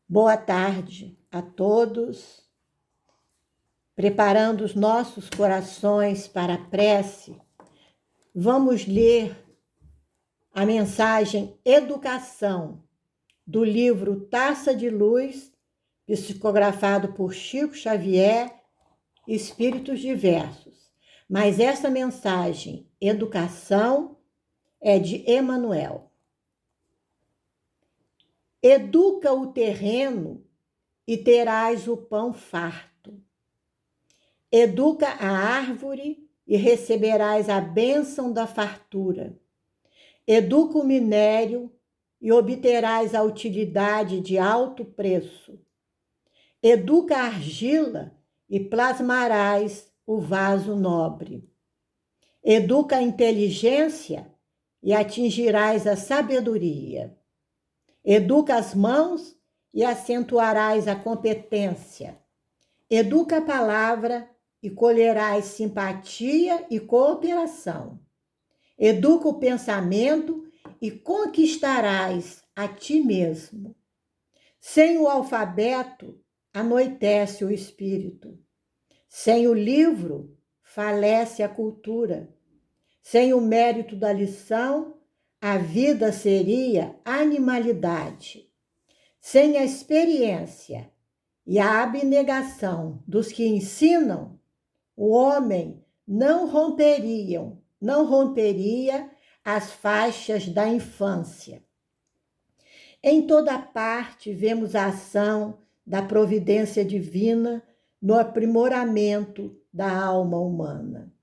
Boa tarde a todos, preparando os nossos corações para a prece. Vamos ler a mensagem Educação, do livro Taça de Luz, psicografado por Chico Xavier, Espíritos Diversos. Mas essa mensagem, Educação, é de Emmanuel. Educa o terreno e terás o pão farto. Educa a árvore e receberás a bênção da fartura. Educa o minério e obterás a utilidade de alto preço. Educa a argila e plasmarás o vaso nobre. Educa a inteligência e atingirás a sabedoria. Educa as mãos e acentuarás a competência. Educa a palavra e colherás simpatia e cooperação. Educa o pensamento e conquistarás a ti mesmo. Sem o alfabeto, anoitece o espírito. Sem o livro, falece a cultura. Sem o mérito da lição, a vida seria animalidade. Sem a experiência e a abnegação dos que ensinam, o homem não romperia as faixas da infância. Em toda parte vemos a ação da providência divina no aprimoramento da alma humana.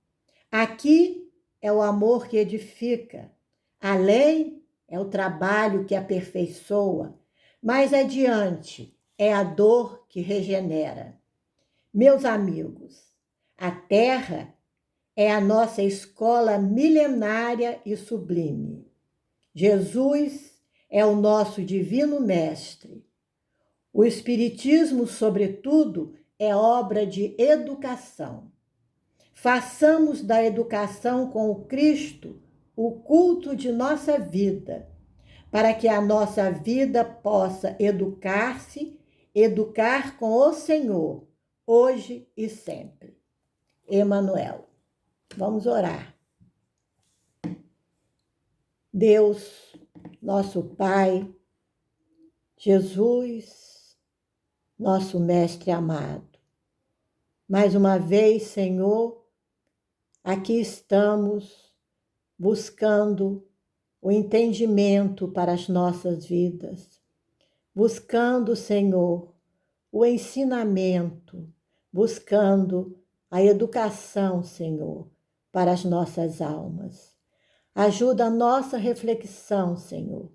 Aqui é o amor que edifica, a lei é o trabalho que aperfeiçoa, mais adiante é a dor que regenera. Meus amigos, a terra é a nossa escola milenária e sublime. Jesus é o nosso divino mestre. O Espiritismo, sobretudo, é obra de educação. Façamos da educação com o Cristo o culto de nossa vida, para que a nossa vida possa educar com o Senhor, hoje e sempre. Emmanuel. Vamos orar. Deus, nosso Pai, Jesus, nosso Mestre amado. Mais uma vez, Senhor, aqui estamos buscando o entendimento para as nossas vidas, buscando, Senhor, o ensinamento, buscando a educação, Senhor, para as nossas almas. Ajuda a nossa reflexão, Senhor,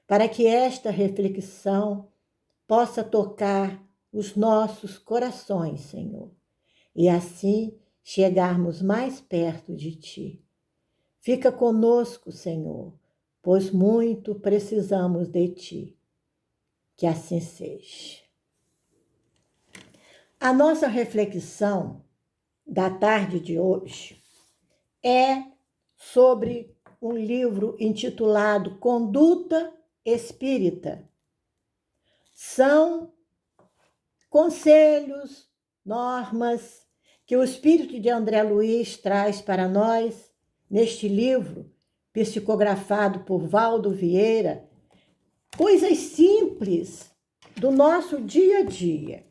para que esta reflexão possa tocar os nossos corações, Senhor, e assim chegarmos mais perto de Ti. Fica conosco, Senhor, pois muito precisamos de Ti. Que assim seja. A nossa reflexão da tarde de hoje é sobre um livro intitulado Conduta Espírita. São conselhos, normas que o espírito de André Luiz traz para nós neste livro, psicografado por Valdo Vieira, coisas simples do nosso dia a dia,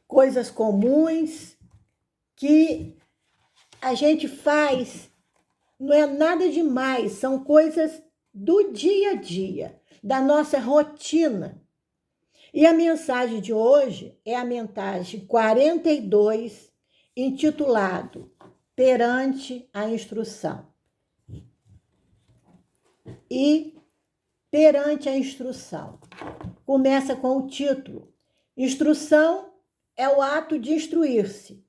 coisas comuns que a gente faz, não é nada demais, são coisas do dia a dia, da nossa rotina. E a mensagem de hoje é a mensagem 42, intitulado Perante a Instrução. E perante a instrução, começa com o título: Instrução é o ato de instruir-se,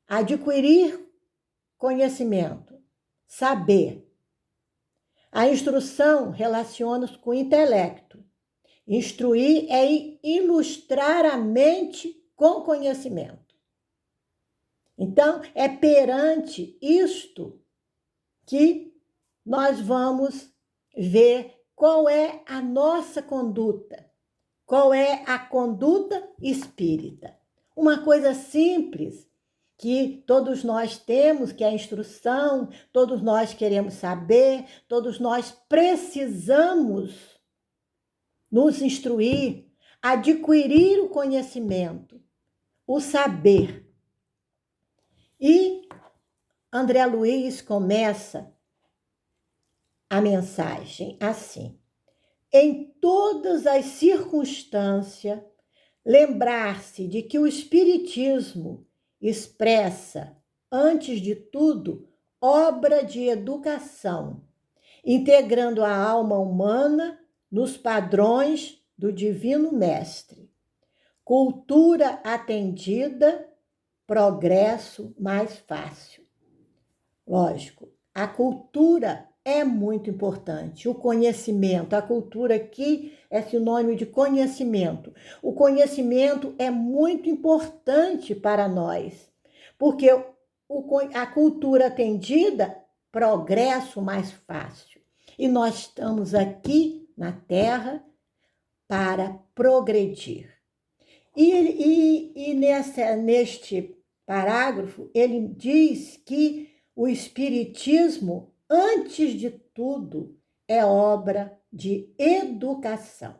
adquirir conhecimento, saber. A instrução relaciona-se com o intelecto. Instruir é ilustrar a mente com conhecimento. Então, é perante isto que nós vamos ver qual é a nossa conduta, qual é a conduta espírita. Uma coisa simples que todos nós temos, que é a instrução, todos nós queremos saber, todos nós precisamos nos instruir, adquirir o conhecimento, o saber. E André Luiz começa a mensagem assim: em todas as circunstâncias, lembrar-se de que o Espiritismo expressa, antes de tudo, obra de educação, integrando a alma humana nos padrões do Divino Mestre. Cultura atendida, progresso mais fácil. Lógico, a cultura é muito importante, o conhecimento, a cultura aqui é sinônimo de conhecimento. O conhecimento é muito importante para nós, porque a cultura atendida, progresso mais fácil. E nós estamos aqui na Terra para progredir. E neste parágrafo, ele diz que o Espiritismo, antes de tudo, é obra de educação.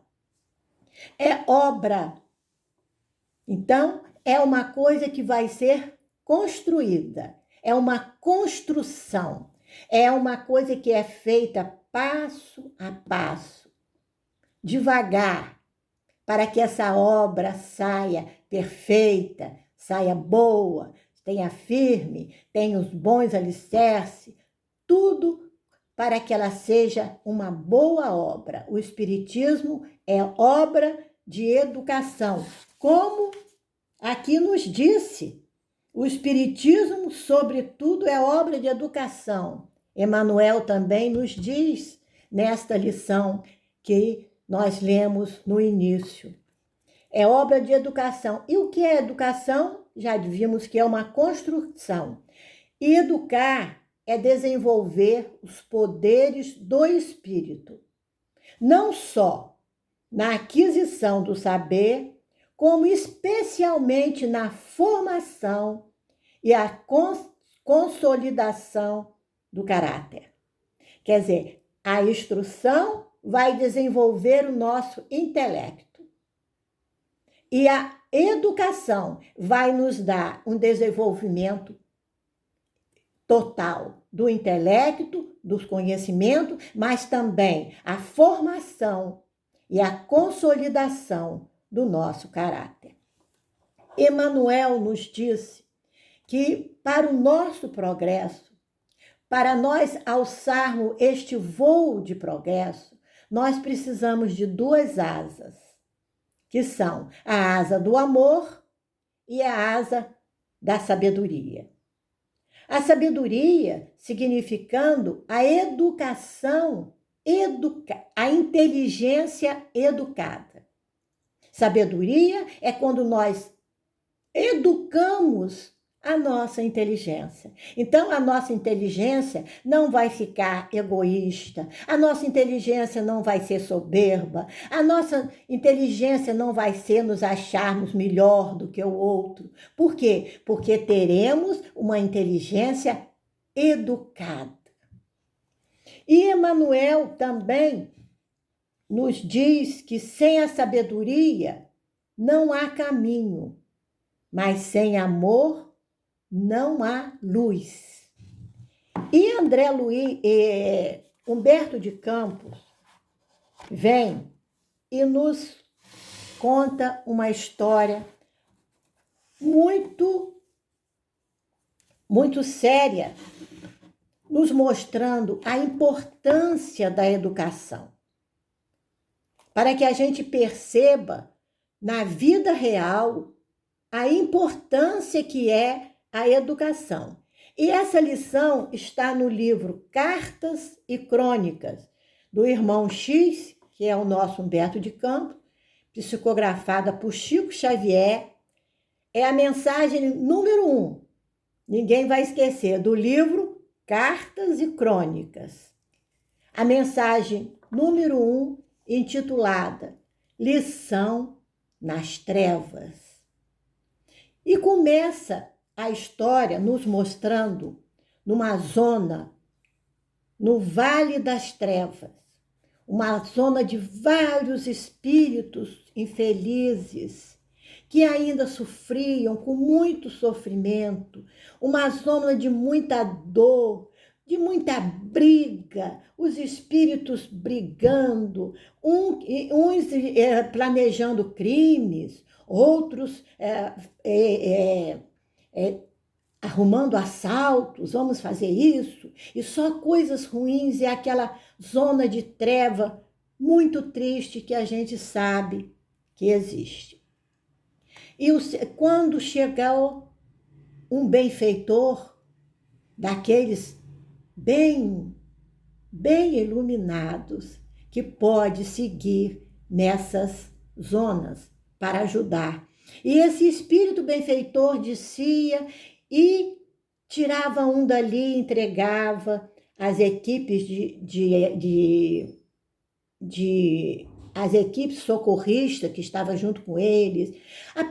É obra. Então, é uma coisa que vai ser construída. É uma construção. É uma coisa que é feita passo a passo, devagar, para que essa obra saia perfeita, saia boa, tenha firme, tenha os bons alicerces, tudo para que ela seja uma boa obra. O Espiritismo é obra de educação, como aqui nos disse. O Espiritismo, sobretudo, é obra de educação. Emmanuel também nos diz nesta lição que nós lemos no início. É obra de educação. E o que é educação? Já vimos que é uma construção. E educar é desenvolver os poderes do espírito, não só na aquisição do saber, como especialmente na formação e a consolidação do caráter. Quer dizer, a instrução vai desenvolver o nosso intelecto. E a educação vai nos dar um desenvolvimento total do intelecto, do conhecimento, mas também a formação e a consolidação do nosso caráter. Emmanuel nos disse que para o nosso progresso, para nós alçarmos este voo de progresso, nós precisamos de duas asas, que são a asa do amor e a asa da sabedoria. A sabedoria significando a educação, a inteligência educada. Sabedoria é quando nós educamos a nossa inteligência. Então, a nossa inteligência não vai ficar egoísta, a nossa inteligência não vai ser soberba, a nossa inteligência não vai ser nos acharmos melhor do que o outro. Por quê? Porque teremos uma inteligência educada. E Emmanuel também nos diz que sem a sabedoria não há caminho, mas sem amor não há luz. E André Luiz, Humberto de Campos vem e nos conta uma história muito séria, nos mostrando a importância da educação, para que a gente perceba na vida real a importância que é a educação. E essa lição está no livro Cartas e Crônicas, do irmão X, que é o nosso Humberto de Campos, psicografada por Chico Xavier. É a mensagem número 1, ninguém vai esquecer, do livro Cartas e Crônicas. A mensagem número 1, intitulada Lição nas trevas. E começa a história nos mostrando numa zona, no Vale das Trevas, uma zona de vários espíritos infelizes que ainda sofriam com muito sofrimento, uma zona de muita dor, de muita briga, os espíritos brigando, uns planejando crimes, outros arrumando assaltos, vamos fazer isso, e só coisas ruins, e aquela zona de treva muito triste que a gente sabe que existe. E quando chegou um benfeitor, daqueles bem iluminados, que pode seguir nessas zonas para ajudar. E esse espírito benfeitor descia e tirava um dali, entregava às equipes as equipes socorristas que estavam junto com eles.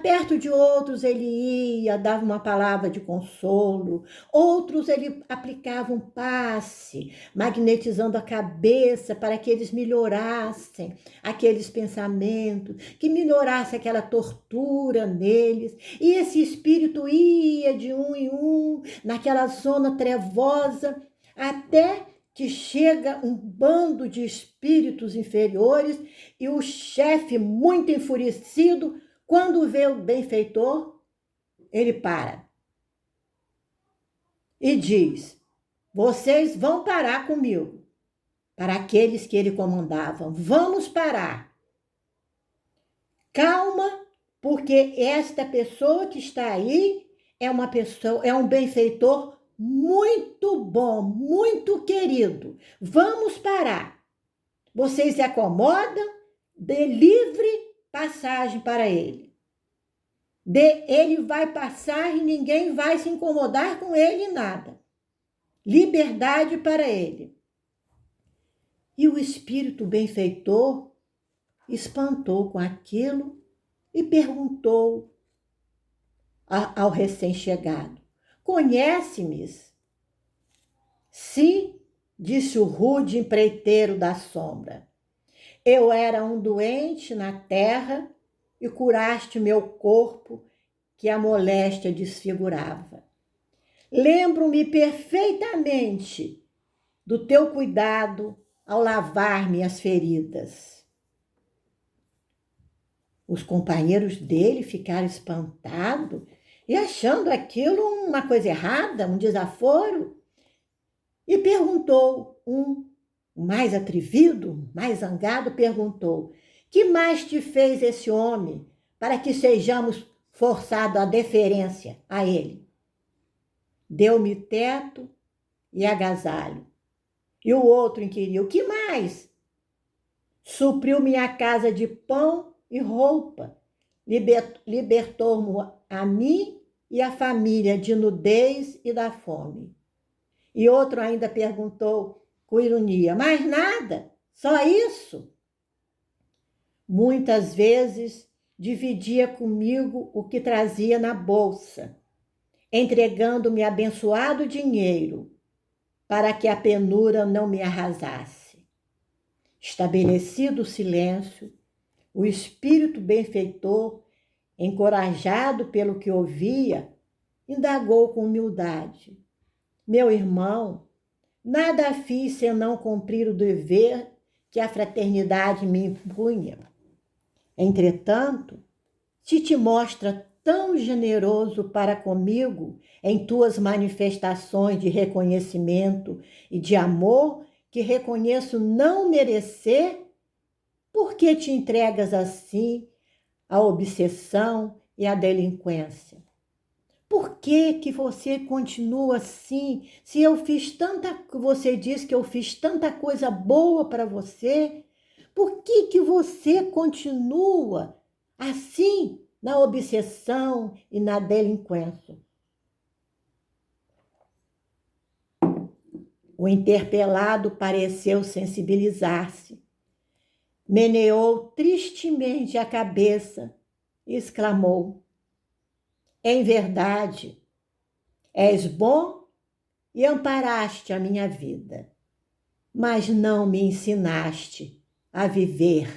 Perto de outros ele ia, dava uma palavra de consolo, outros ele aplicava um passe, magnetizando a cabeça para que eles melhorassem aqueles pensamentos, que melhorasse aquela tortura neles. E esse espírito ia de um em um, naquela zona trevosa, até que chega um bando de espíritos inferiores e o chefe, muito enfurecido, quando vê o benfeitor, ele para e diz: vocês vão parar comigo. Para aqueles que ele comandava, vamos parar. Calma, porque esta pessoa que está aí é um benfeitor muito bom, muito querido. Vamos parar. Vocês se acomodam, dê livre passagem para ele. Ele vai passar e ninguém vai se incomodar com ele nada. Liberdade para ele. E o espírito benfeitor espantou com aquilo e perguntou ao recém-chegado: conhece-me? Sim, disse o rude empreiteiro da sombra. Eu era um doente na terra e curaste meu corpo que a moléstia desfigurava. Lembro-me perfeitamente do teu cuidado ao lavar-me as feridas. Os companheiros dele ficaram espantados e achando aquilo uma coisa errada, um desaforo. E perguntou, mais atrevido, mais zangado, perguntou: que mais te fez esse homem para que sejamos forçados à deferência a ele? Deu-me teto e agasalho. E o outro inquiriu: que mais? Supriu minha casa de pão e roupa, libertou-me a mim e a família de nudez e da fome. E outro ainda perguntou com ironia: mais nada? Só isso? Muitas vezes dividia comigo o que trazia na bolsa, entregando-me abençoado dinheiro para que a penura não me arrasasse. Estabelecido o silêncio, o espírito benfeitor, encorajado pelo que ouvia, indagou com humildade: meu irmão, nada fiz senão cumprir o dever que a fraternidade me impunha. Entretanto, se te mostra tão generoso para comigo em tuas manifestações de reconhecimento e de amor que reconheço não merecer, por que te entregas assim à obsessão e à delinquência? Por que você continua assim? Se eu fiz você diz que eu fiz tanta coisa boa para você, por que você continua assim na obsessão e na delinquência? O interpelado pareceu sensibilizar-se. meneou tristemente a cabeça e exclamou: em verdade, és bom e amparaste a minha vida, mas não me ensinaste a viver.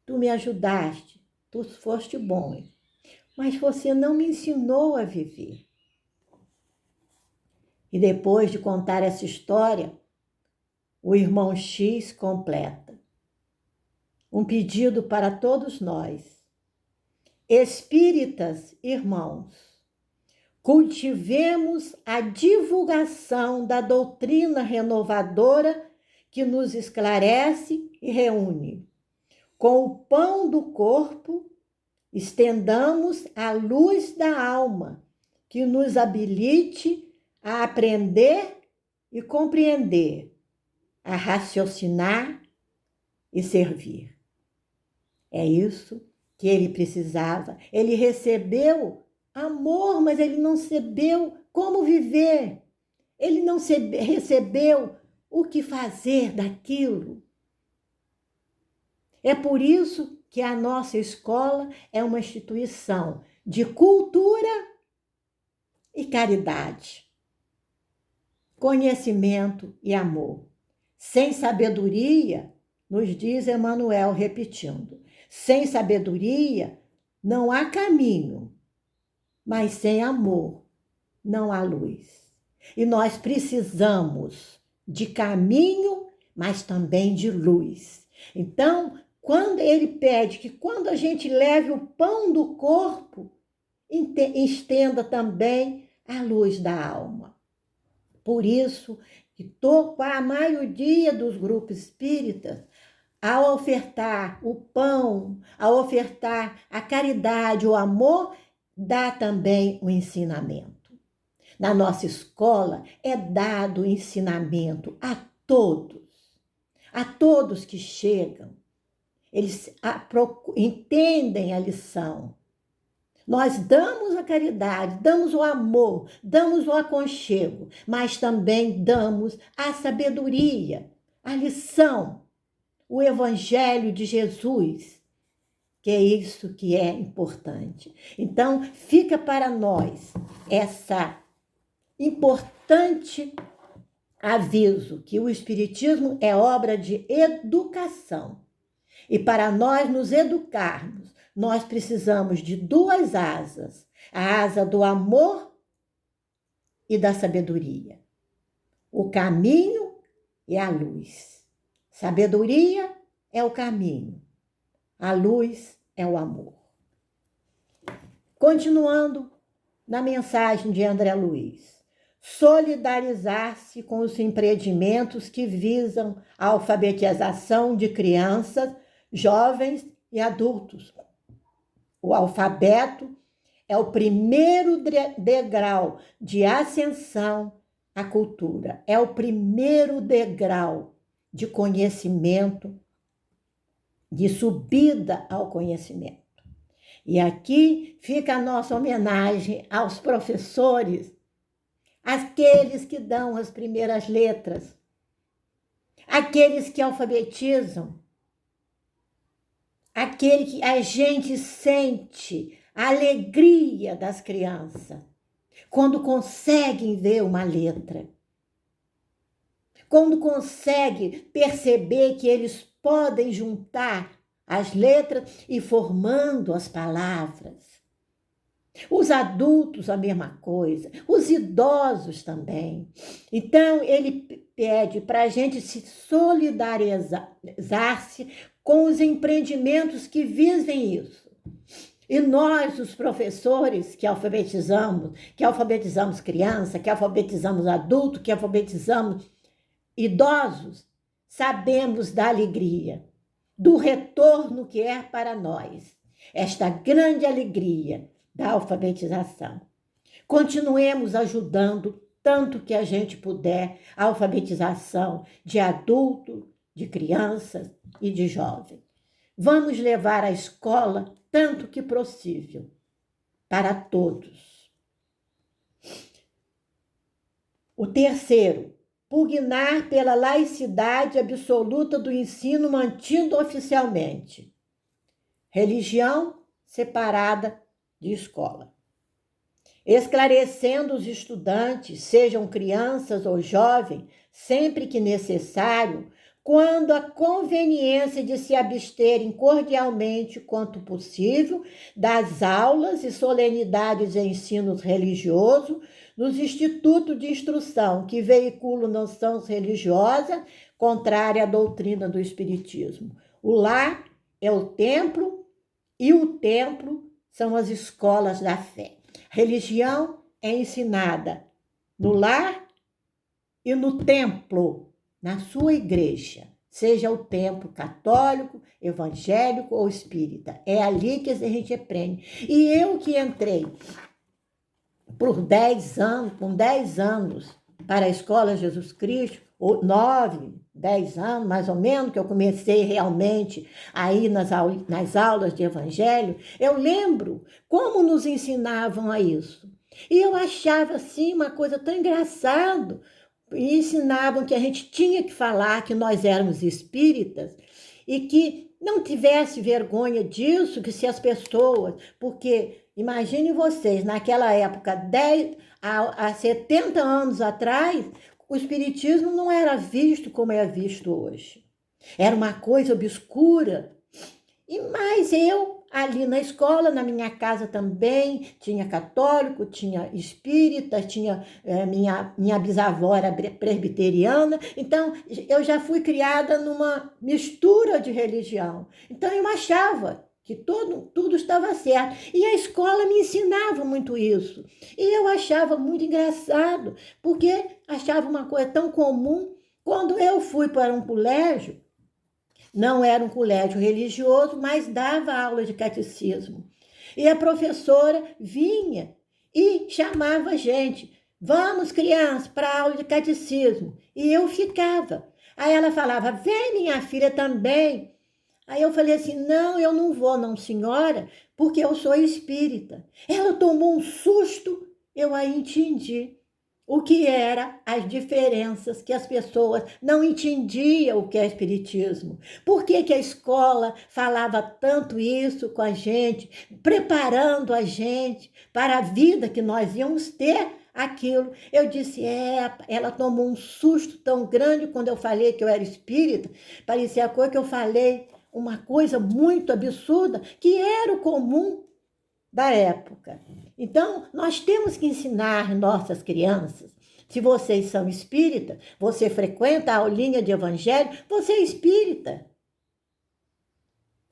Tu me ajudaste, tu foste bom, mas você não me ensinou a viver. E depois de contar essa história, o irmão X completa um pedido para todos nós. Espíritas, irmãos, cultivemos a divulgação da doutrina renovadora que nos esclarece e reúne. Com o pão do corpo, estendamos a luz da alma, que nos habilite a aprender e compreender, a raciocinar e servir. É isso que ele precisava. Ele recebeu amor, mas ele não recebeu como viver. Ele não recebeu o que fazer daquilo. É por isso que a nossa escola é uma instituição de cultura e caridade, conhecimento e amor. Sem sabedoria, nos diz Emmanuel repetindo, sem sabedoria não há caminho, mas sem amor não há luz. E nós precisamos de caminho, mas também de luz. Então, quando ele pede que quando a gente leve o pão do corpo, estenda também a luz da alma. Por isso que a maioria dos grupos espíritas, ao ofertar o pão, ao ofertar a caridade, o amor, dá também o ensinamento. Na nossa escola é dado o ensinamento a todos que chegam. Eles entendem a lição. Nós damos a caridade, damos o amor, damos o aconchego, mas também damos a sabedoria, a lição, o Evangelho de Jesus, que é isso que é importante. Então, fica para nós essa importante aviso que o Espiritismo é obra de educação. E para nós nos educarmos, nós precisamos de duas asas, a asa do amor e da sabedoria. O caminho e a luz. Sabedoria é o caminho, a luz é o amor. Continuando na mensagem de André Luiz, solidarizar-se com os empreendimentos que visam a alfabetização de crianças, jovens e adultos. O alfabeto é o primeiro degrau de ascensão à cultura, é o primeiro degrau de conhecimento, de subida ao conhecimento. E aqui fica a nossa homenagem aos professores, aqueles que dão as primeiras letras, aqueles que alfabetizam, aquele que a gente sente a alegria das crianças quando conseguem ver uma letra, quando conseguem perceber que eles podem juntar as letras e formando as palavras. Os adultos, a mesma coisa, os idosos também. Então, ele pede para a gente se solidarizar-se com os empreendimentos que visem isso. E nós, os professores que alfabetizamos criança, que alfabetizamos adulto, que alfabetizamos idosos, sabemos da alegria, do retorno que é para nós, esta grande alegria da alfabetização. Continuemos ajudando tanto que a gente puder a alfabetização de adulto, de crianças e de jovens. Vamos levar a escola tanto que possível para todos. O terceiro, pugnar pela laicidade absoluta do ensino mantido oficialmente. Religião separada de escola. Esclarecendo os estudantes, sejam crianças ou jovens, sempre que necessário, quando a conveniência de se absterem cordialmente quanto possível das aulas e solenidades de ensino religioso nos institutos de instrução que veiculam noções religiosas contrárias à doutrina do Espiritismo. O lar é o templo e o templo são as escolas da fé. Religião é ensinada no lar e no templo, na sua igreja, seja o templo católico, evangélico ou espírita. É ali que a gente aprende. E eu que entrei por 10 anos, com 10 anos, para a Escola Jesus Cristo, ou 9, 10 anos, mais ou menos, que eu comecei realmente a ir nas aulas de evangelho, eu lembro como nos ensinavam a isso. E eu achava, assim, uma coisa tão engraçada. E ensinavam que a gente tinha que falar que nós éramos espíritas e que não tivesse vergonha disso, que se as pessoas... Porque, imagine vocês, naquela época, há 70 anos atrás, o espiritismo não era visto como é visto hoje. Era uma coisa obscura. Mas eu, ali na escola, na minha casa também, tinha católico, tinha espírita, tinha minha bisavó era presbiteriana, então eu já fui criada numa mistura de religião. Então eu achava que tudo estava certo. E a escola me ensinava muito isso. E eu achava muito engraçado, porque achava uma coisa tão comum. Quando eu fui para um colégio, não era um colégio religioso, mas dava aula de catecismo. E a professora vinha e chamava a gente. Vamos, crianças, para a aula de catecismo. E eu ficava. Aí ela falava, vem minha filha também. Aí eu falei assim, não, eu não vou não, senhora, porque eu sou espírita. Ela tomou um susto, eu aí entendi o que eram as diferenças, que as pessoas não entendiam o que é espiritismo. Por que a escola falava tanto isso com a gente, preparando a gente para a vida que nós íamos ter aquilo? Eu disse, ela tomou um susto tão grande quando eu falei que eu era espírita, parecia a coisa que eu falei, uma coisa muito absurda, que era o comum da época. Então, nós temos que ensinar nossas crianças. Se vocês são espíritas, você frequenta a aulinha de evangelho, você é espírita.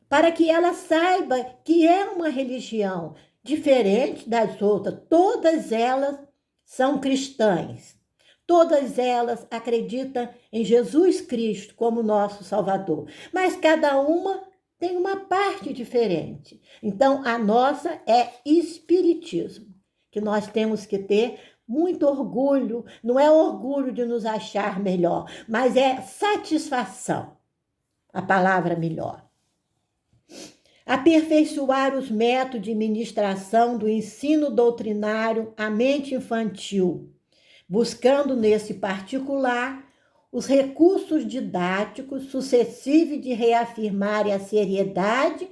Para que ela saiba que é uma religião diferente das outras. Todas elas são cristãs. Todas elas acreditam em Jesus Cristo como nosso Salvador. Mas cada uma tem uma parte diferente. Então, a nossa é espiritismo, que nós temos que ter muito orgulho. Não é orgulho de nos achar melhor, mas é satisfação, a palavra melhor. Aperfeiçoar os métodos de ministração do ensino doutrinário à mente infantil, buscando nesse particular os recursos didáticos sucessivos de reafirmarem a seriedade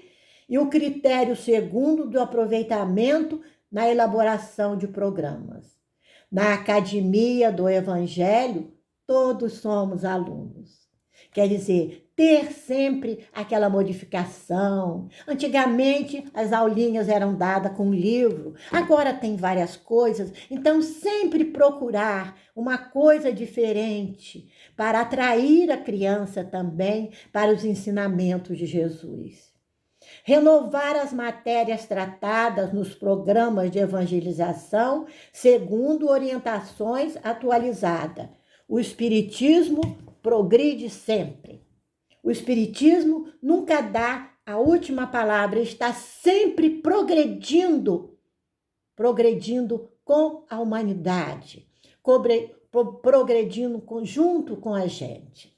e o critério segundo do aproveitamento na elaboração de programas. Na Academia do Evangelho, todos somos alunos. Quer dizer, ter sempre aquela modificação. Antigamente, as aulinhas eram dadas com livro, agora tem várias coisas. Então, sempre procurar uma coisa diferente para atrair a criança também para os ensinamentos de Jesus. Renovar as matérias tratadas nos programas de evangelização segundo orientações atualizadas. O Espiritismo progride sempre. O Espiritismo nunca dá a última palavra, está sempre progredindo com a humanidade, progredindo junto com a gente.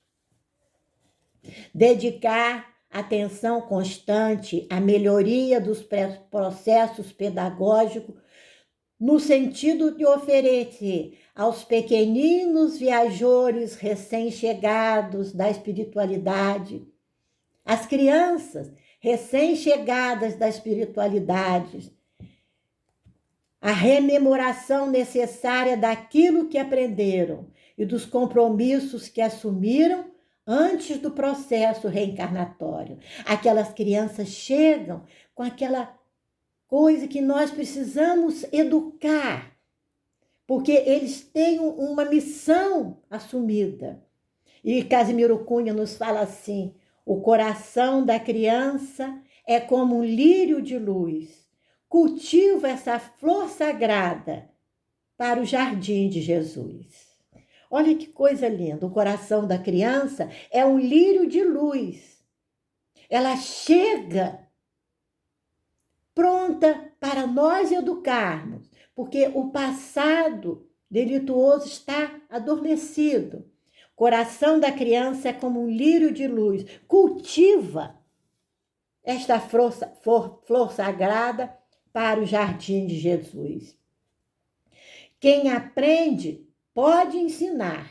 Dedicar atenção constante à melhoria dos processos pedagógicos no sentido de oferecer aos pequeninos viajores recém-chegados da espiritualidade, às crianças recém-chegadas da espiritualidade, a rememoração necessária daquilo que aprenderam e dos compromissos que assumiram antes do processo reencarnatório. Aquelas crianças chegam com aquela coisa que nós precisamos educar, porque eles têm uma missão assumida. E Casimiro Cunha nos fala assim: o coração da criança é como um lírio de luz. Cultiva essa flor sagrada para o jardim de Jesus. Olha que coisa linda, o coração da criança é um lírio de luz. Ela chega pronta para nós educarmos, porque o passado delituoso está adormecido. O coração da criança é como um lírio de luz. Cultiva esta flor sagrada para o jardim de Jesus. Quem aprende pode ensinar,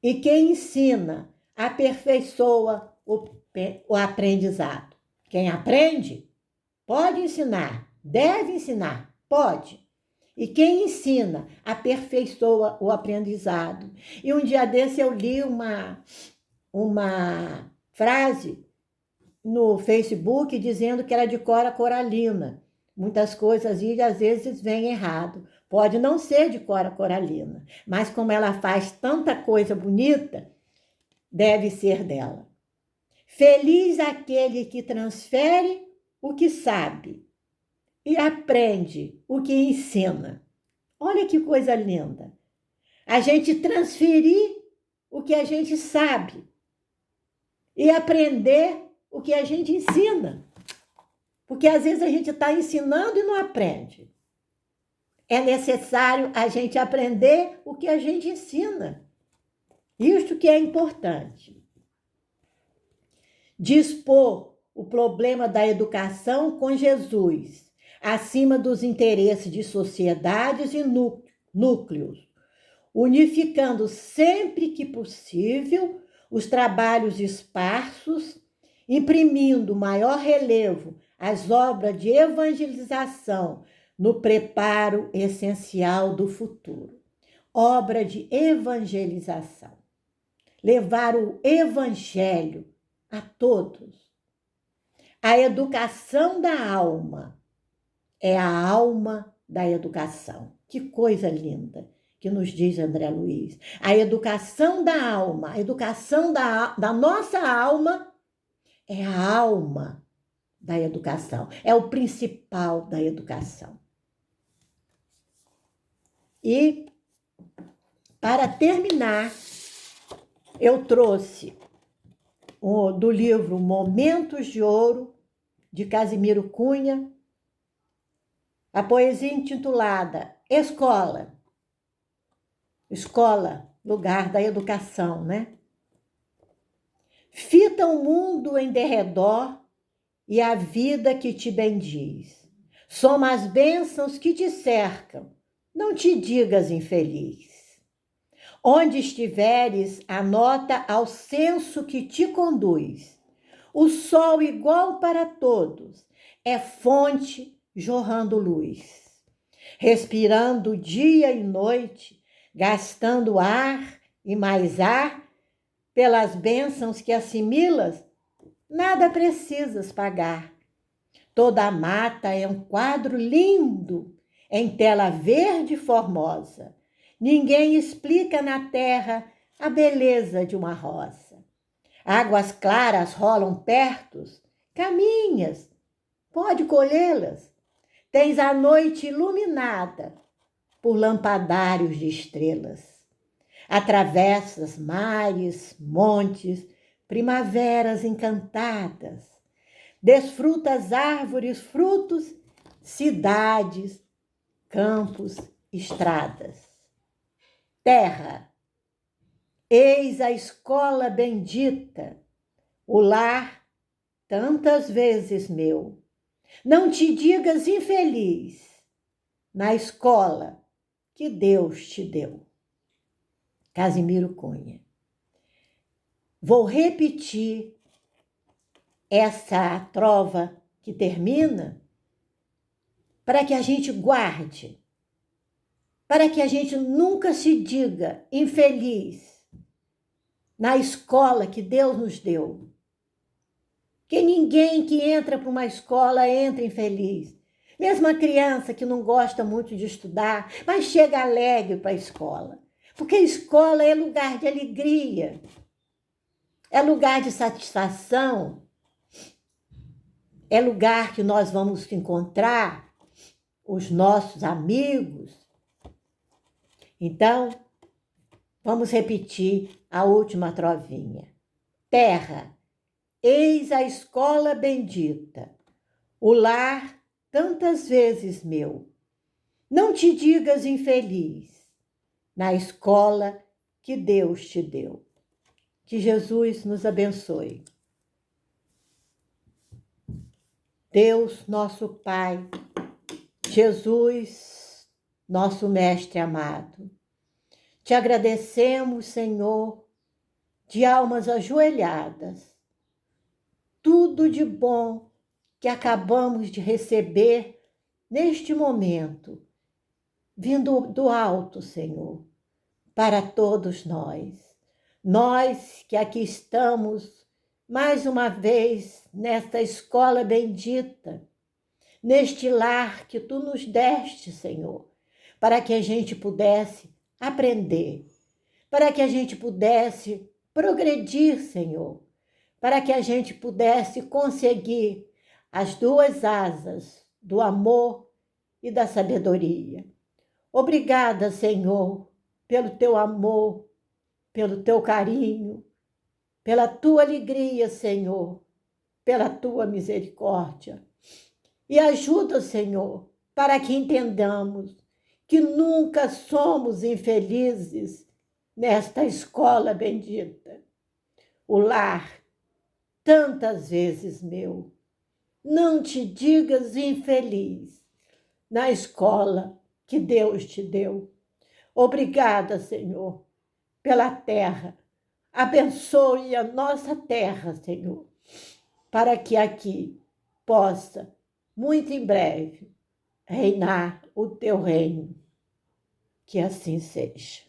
e quem ensina aperfeiçoa o aprendizado. Quem aprende pode ensinar, deve ensinar, pode. E quem ensina aperfeiçoa o aprendizado. E um dia desse eu li uma frase no Facebook dizendo que era de Cora Coralina. Muitas coisas e às vezes vem errado. Pode não ser de Cora Coralina, mas como ela faz tanta coisa bonita, deve ser dela. Feliz aquele que transfere o que sabe e aprende o que ensina. Olha que coisa linda. A gente transferir o que a gente sabe e aprender o que a gente ensina. Porque às vezes a gente está ensinando e não aprende. É necessário a gente aprender o que a gente ensina. Isto que é importante. Dispor o problema da educação com Jesus, acima dos interesses de sociedades e núcleos, unificando sempre que possível os trabalhos esparsos, imprimindo maior relevo às obras de evangelização no preparo essencial do futuro. Obra de evangelização. Levar o evangelho a todos. A educação da alma é a alma da educação. Que coisa linda que nos diz André Luiz. A educação da alma, a educação da nossa alma é a alma da educação, é o principal da educação. E, para terminar, eu trouxe do livro Momentos de Ouro, de Casimiro Cunha, a poesia intitulada Escola. Escola, lugar da educação, né? Fita o mundo em derredor e a vida que te bendiz. Soma as bênçãos que te cercam, não te digas infeliz. Onde estiveres, anota ao senso que te conduz. O sol igual para todos é fonte jorrando luz. Respirando dia e noite, gastando ar e mais ar, pelas bênçãos que assimilas, nada precisas pagar. Toda a mata é um quadro lindo, em tela verde formosa. Ninguém explica na terra a beleza de uma rosa. Águas claras rolam perto, caminhas, pode colhê-las. Tens a noite iluminada por lampadários de estrelas. Atravessas mares, montes, primaveras encantadas. Desfrutas árvores, frutos, cidades, campos, estradas. Terra, eis a escola bendita, o lar tantas vezes meu. Não te digas infeliz, na escola que Deus te deu. Casimiro Cunha. Vou repetir essa trova que termina para que a gente guarde, para que a gente nunca se diga infeliz na escola que Deus nos deu. Que ninguém que entra para uma escola entra infeliz. Mesmo a criança que não gosta muito de estudar, mas chega alegre para a escola. Porque a escola é lugar de alegria, é lugar de satisfação, é lugar que nós vamos encontrar os nossos amigos. Então, vamos repetir a última trovinha. Terra, eis a escola bendita, o lar tantas vezes meu. Não te digas infeliz na escola que Deus te deu. Que Jesus nos abençoe. Deus, nosso Pai, Jesus, nosso Mestre amado, te agradecemos, Senhor, de almas ajoelhadas, tudo de bom que acabamos de receber neste momento, vindo do alto, Senhor, para todos nós. Nós que aqui estamos mais uma vez nesta escola bendita, neste lar que tu nos deste, Senhor, para que a gente pudesse aprender, para que a gente pudesse progredir, Senhor, para que a gente pudesse conseguir as duas asas do amor e da sabedoria. Obrigada, Senhor, pelo teu amor, pelo teu carinho, pela tua alegria, Senhor, pela tua misericórdia. E ajuda, Senhor, para que entendamos que nunca somos infelizes nesta escola bendita. O lar, tantas vezes meu, não te digas infeliz na escola que Deus te deu. Obrigada, Senhor, pela terra. Abençoe a nossa terra, Senhor, para que aqui possa, muito em breve, reinar o teu reino. Que assim seja.